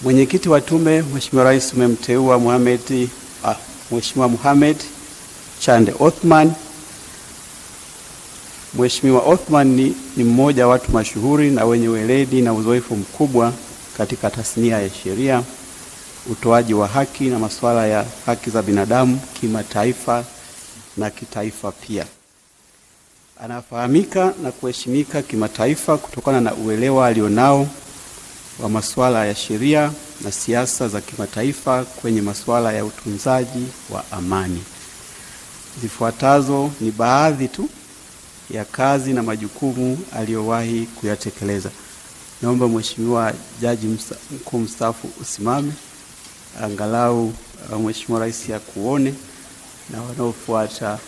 Mwenyekiti wa tume, Mheshimiwa Rais umemteua Mheshimiwa Mohamed Chande Othman. Mheshimiwa Othman ni mmoja wa watu mashuhuri na wenye weledi na uzoefu mkubwa katika tasnia ya sheria, utoaji wa haki na masuala ya haki za binadamu kimataifa na kitaifa pia. Anafahamika na kuheshimika kimataifa kutokana na uelewa alionao wa masuala ya sheria na siasa za kimataifa kwenye masuala ya utunzaji wa amani. Zifuatazo ni baadhi tu ya kazi na majukumu aliyowahi kuyatekeleza. Naomba Mheshimiwa Jaji Mkuu mstaafu usimame, angalau Mheshimiwa Rais akuone na wanaofuata.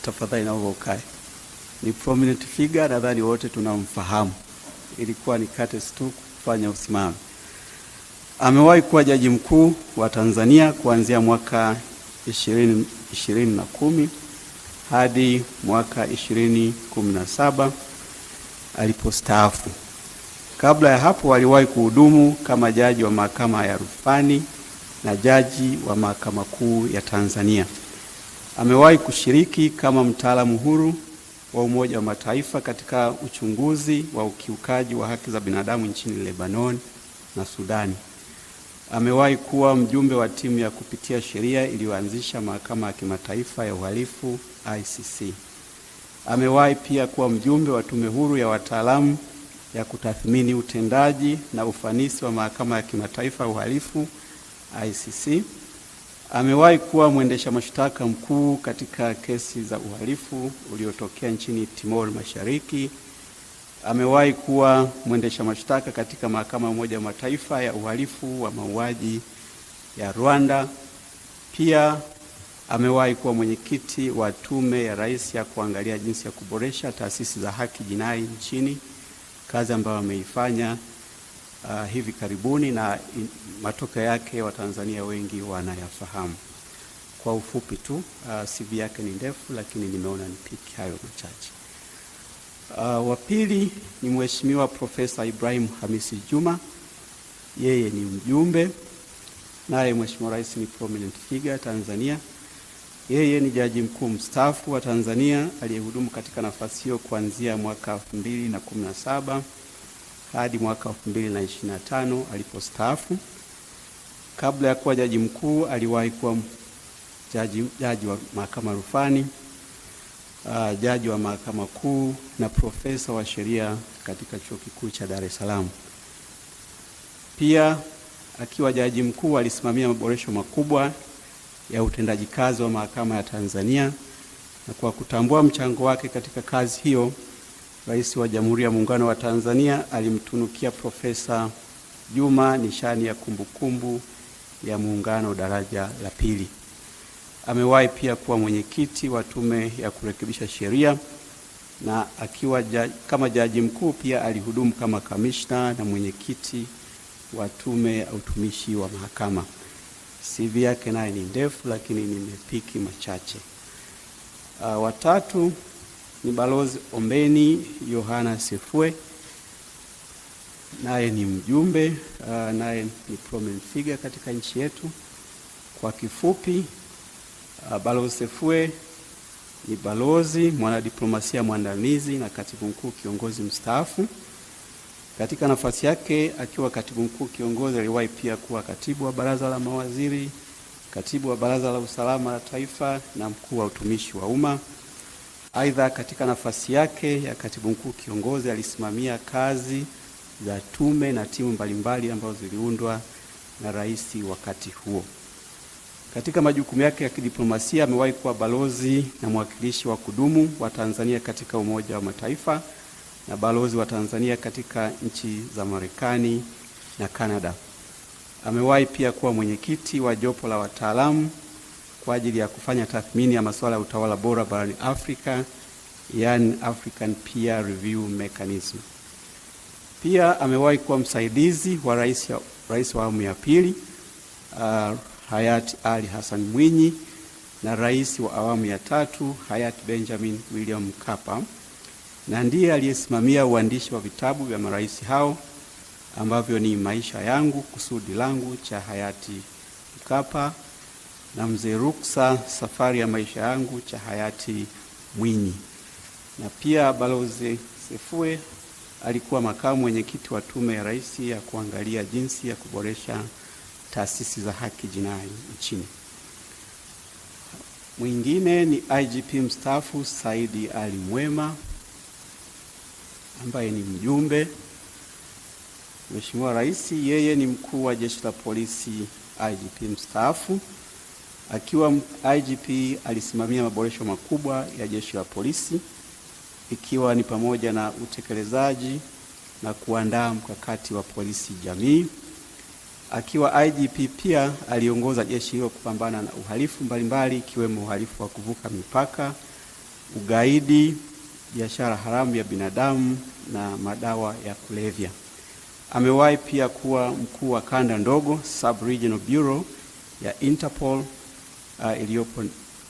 Tafadhali naomba ukae. Ni prominent figure, nadhani wote tunamfahamu. Ilikuwa ni courtesy tu kufanya usimame. Amewahi kuwa jaji mkuu wa Tanzania kuanzia mwaka 2010 hadi mwaka 2017 alipostaafu. Kabla ya hapo aliwahi kuhudumu kama jaji wa mahakama ya rufani na jaji wa mahakama kuu ya Tanzania. Amewahi kushiriki kama mtaalamu huru wa Umoja wa Mataifa katika uchunguzi wa ukiukaji wa haki za binadamu nchini Lebanon na Sudani. Amewahi kuwa mjumbe wa timu ya kupitia sheria iliyoanzisha mahakama ya kimataifa ya uhalifu ICC. Amewahi pia kuwa mjumbe wa tume huru ya wataalamu ya kutathmini utendaji na ufanisi wa mahakama ya kimataifa ya uhalifu ICC. Amewahi kuwa mwendesha mashtaka mkuu katika kesi za uhalifu uliotokea nchini Timor Mashariki. Amewahi kuwa mwendesha mashtaka katika mahakama ya Umoja wa Mataifa ya uhalifu wa mauaji ya Rwanda. Pia amewahi kuwa mwenyekiti wa tume ya rais ya kuangalia jinsi ya kuboresha taasisi za haki jinai nchini, kazi ambayo ameifanya hivi karibuni na matokeo yake Watanzania wengi wanayafahamu. Kwa ufupi tu, CV yake ni ndefu lakini nimeona nipiki hayo machache. Wa pili ni Mheshimiwa Profesa Ibrahim Hamisi Juma. Yeye ni mjumbe, naye Mheshimiwa Rais ni prominent figure Tanzania. Yeye ni jaji mkuu mstaafu wa Tanzania aliyehudumu katika nafasi hiyo kuanzia mwaka 2017 hadi mwaka 2025 alipostaafu. Kabla ya kuwa jaji mkuu aliwahi kuwa jaji wa mahakama rufani, jaji wa mahakama kuu na profesa wa sheria katika Chuo Kikuu cha Dar es Salaam. Pia akiwa jaji mkuu alisimamia maboresho makubwa ya utendaji kazi wa mahakama ya Tanzania, na kwa kutambua mchango wake katika kazi hiyo, Rais wa Jamhuri ya Muungano wa Tanzania alimtunukia Profesa Juma nishani ya kumbukumbu ya Muungano daraja la pili. Amewahi pia kuwa mwenyekiti wa tume ya kurekebisha sheria, na akiwa kama jaji mkuu pia alihudumu kama kamishna na mwenyekiti wa tume ya utumishi wa mahakama. CV yake naye ni ndefu lakini nimepiki machache. Watatu ni Balozi Ombeni Yohana Sefue. Naye ni mjumbe, naye ni prominent figure katika nchi yetu. Kwa kifupi, Balozi Sefue ni balozi, mwanadiplomasia mwandamizi na katibu mkuu kiongozi mstaafu. Katika nafasi yake akiwa katibu mkuu kiongozi aliwahi pia kuwa katibu wa baraza la mawaziri, katibu wa baraza la usalama la taifa na mkuu wa utumishi wa umma. Aidha, katika nafasi yake ya katibu mkuu kiongozi alisimamia kazi za tume na timu mbalimbali ambazo ziliundwa na rais wakati huo. Katika majukumu yake ya kidiplomasia amewahi kuwa balozi na mwakilishi wa kudumu wa Tanzania katika Umoja wa Mataifa na balozi wa Tanzania katika nchi za Marekani na Canada. Amewahi pia kuwa mwenyekiti wa jopo la wataalamu kwa ajili ya kufanya tathmini ya masuala ya utawala bora barani Afrika, yani African Peer Review Mechanism. Pia amewahi kuwa msaidizi wa rais wa awamu ya pili hayati Ali Hassan Mwinyi na rais wa awamu ya tatu hayati Benjamin William Mkapa. na ndiye aliyesimamia uandishi wa vitabu vya marais hao ambavyo ni Maisha Yangu, Kusudi Langu cha hayati Mkapa, na Mzee Ruksa, Safari ya Maisha Yangu cha hayati Mwinyi. Na pia Balozi Sefue alikuwa makamu mwenyekiti wa Tume ya Rais ya kuangalia jinsi ya kuboresha taasisi za haki jinai nchini. Mwingine ni IGP mstaafu Saidi Ali Mwema ambaye ni mjumbe. Mheshimiwa Rais yeye ni mkuu wa Jeshi la Polisi IGP mstaafu. Akiwa IGP alisimamia maboresho makubwa ya Jeshi la Polisi, ikiwa ni pamoja na utekelezaji na kuandaa mkakati wa polisi jamii. Akiwa IGP pia aliongoza jeshi hilo kupambana na uhalifu mbalimbali, ikiwemo uhalifu wa kuvuka mipaka, ugaidi, biashara haramu ya binadamu na madawa ya kulevya. Amewahi pia kuwa mkuu wa kanda ndogo Sub-Regional Bureau ya Interpol iliyopo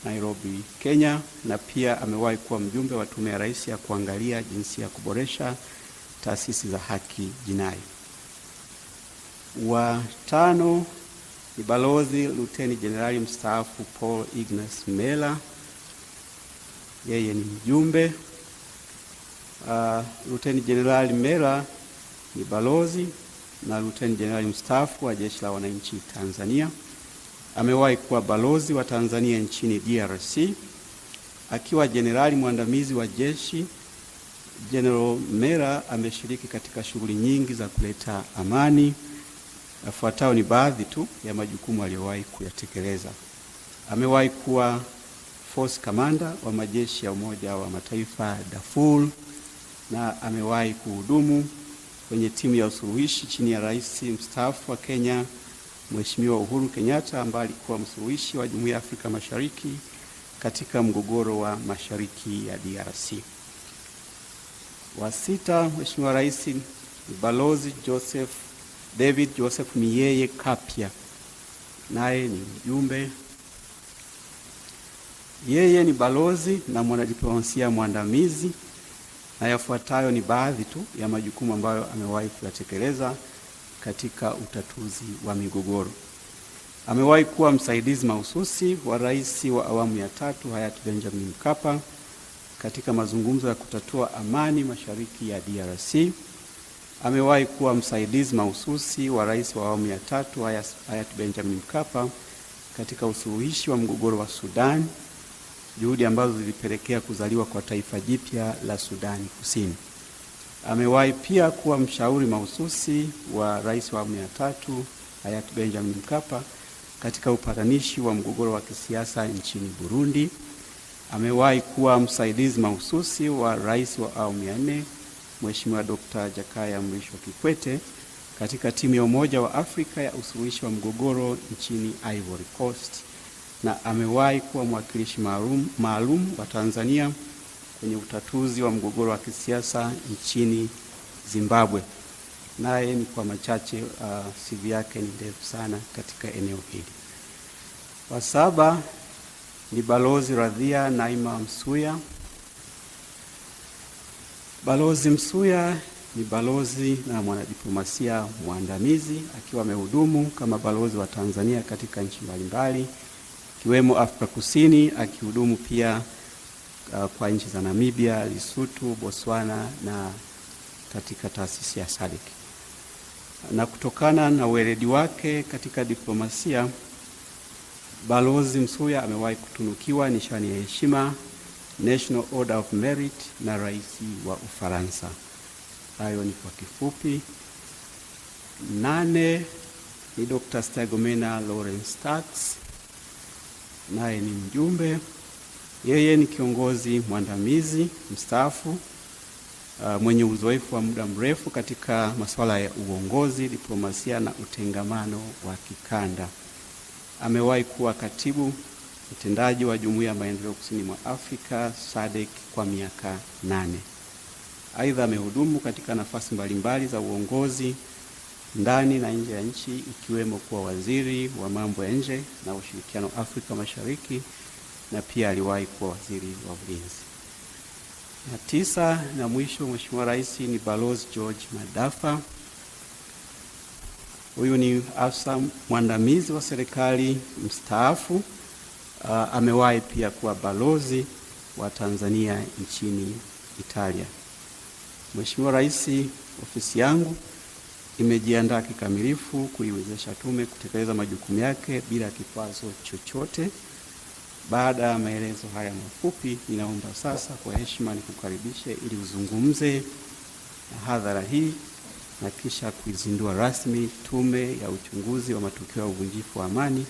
Nairobi, Kenya, na pia amewahi kuwa mjumbe wa Tume ya Rais ya kuangalia jinsi ya kuboresha taasisi za haki jinai. Wa tano ni Balozi Luteni Jenerali mstaafu Paul Ignas Mela. Yeye ni mjumbe. Luteni Jenerali Mela ni balozi na Luteni Jenerali mstaafu wa Jeshi la Wananchi Tanzania. Amewahi kuwa balozi wa Tanzania nchini DRC. Akiwa jenerali mwandamizi wa jeshi, General Mela ameshiriki katika shughuli nyingi za kuleta amani. Yafuatayo ni baadhi tu ya majukumu aliyowahi kuyatekeleza. Amewahi kuwa Force Commander wa majeshi ya Umoja wa Mataifa Darfur, na amewahi kuhudumu kwenye timu ya usuluhishi chini ya Rais mstaafu wa Kenya Mheshimiwa Uhuru Kenyatta, ambaye alikuwa msuluhishi wa Jumuiya ya Afrika Mashariki katika mgogoro wa mashariki ya DRC. Wa sita, Mheshimiwa Rais ni Balozi David Joseph Miyeye Kapia, naye ni mjumbe. Yeye ni balozi na mwanadiplomasia mwandamizi, na yafuatayo ni baadhi tu ya majukumu ambayo amewahi kuyatekeleza katika utatuzi wa migogoro. Amewahi kuwa msaidizi mahususi wa Rais wa awamu ya 3 hayati Benjamin Mkapa katika mazungumzo ya kutatua amani mashariki ya DRC. Amewahi kuwa msaidizi mahususi wa Rais wa awamu ya 3 hayati Benjamin Mkapa katika usuluhishi wa mgogoro wa Sudan, juhudi ambazo zilipelekea kuzaliwa kwa taifa jipya la Sudani Kusini. Amewahi pia kuwa mshauri mahususi wa Rais wa awamu ya 3 hayati Benjamin Mkapa katika upatanishi wa mgogoro wa kisiasa nchini Burundi. Amewahi kuwa msaidizi mahususi wa Rais wa awamu ya 4 Mheshimiwa Dr. Jakaya Mrisho Kikwete katika timu ya Umoja wa Afrika ya usuluhishi wa mgogoro nchini Ivory Coast, na amewahi kuwa mwakilishi maalum wa Tanzania kwenye utatuzi wa mgogoro wa kisiasa nchini Zimbabwe. Naye ni kwa machache, CV yake ni ndefu sana katika eneo hili. Wa saba ni Balozi Radhia Naima Msuya. Balozi Msuya ni balozi na mwanadiplomasia mwandamizi, akiwa amehudumu kama balozi wa Tanzania katika nchi mbalimbali ikiwemo Afrika Kusini, akihudumu pia kwa nchi za Namibia, Lesotho, Botswana na katika taasisi ya SADC. Na kutokana na weledi wake katika diplomasia, Balozi Msuya amewahi kutunukiwa nishani ya heshima National Order of Merit na Rais wa Ufaransa. Hayo ni kwa kifupi. 8 ni Dr. Stergomena Lawrence Tax, naye ni mjumbe. Yeye ni kiongozi mwandamizi mstaafu mwenye uzoefu wa muda mrefu katika masuala ya uongozi, diplomasia na utengamano wa kikanda. Amewahi kuwa katibu mtendaji wa Jumuiya ya Maendeleo Kusini mwa Afrika SADC kwa miaka 8. Aidha, amehudumu katika nafasi mbalimbali za uongozi ndani na nje ya nchi, ikiwemo kuwa waziri wa mambo ya nje na ushirikiano Afrika Mashariki, na pia aliwahi kuwa waziri wa ulinzi. Na 9 na mwisho, Mheshimiwa Rais, ni Balozi George Madafa. Huyu ni afisa mwandamizi wa serikali mstaafu. Amewahi pia kuwa balozi wa Tanzania nchini Italia. Mheshimiwa Rais, ofisi yangu imejiandaa kikamilifu kuiwezesha tume kutekeleza majukumu yake bila kikwazo chochote. Baada ya maelezo haya mafupi, ninaomba sasa kwa heshima nikukaribishe ili uzungumze na hadhara hii na kisha kuizindua rasmi tume ya uchunguzi wa matukio ya uvunjifu wa amani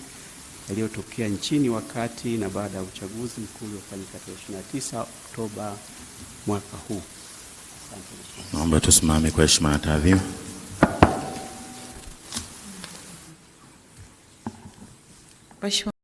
yaliyotokea nchini wakati na baada ya uchaguzi mkuu uliofanyika tarehe 29 Oktoba mwaka huu. Naomba tusimame kwa heshima na taadhima.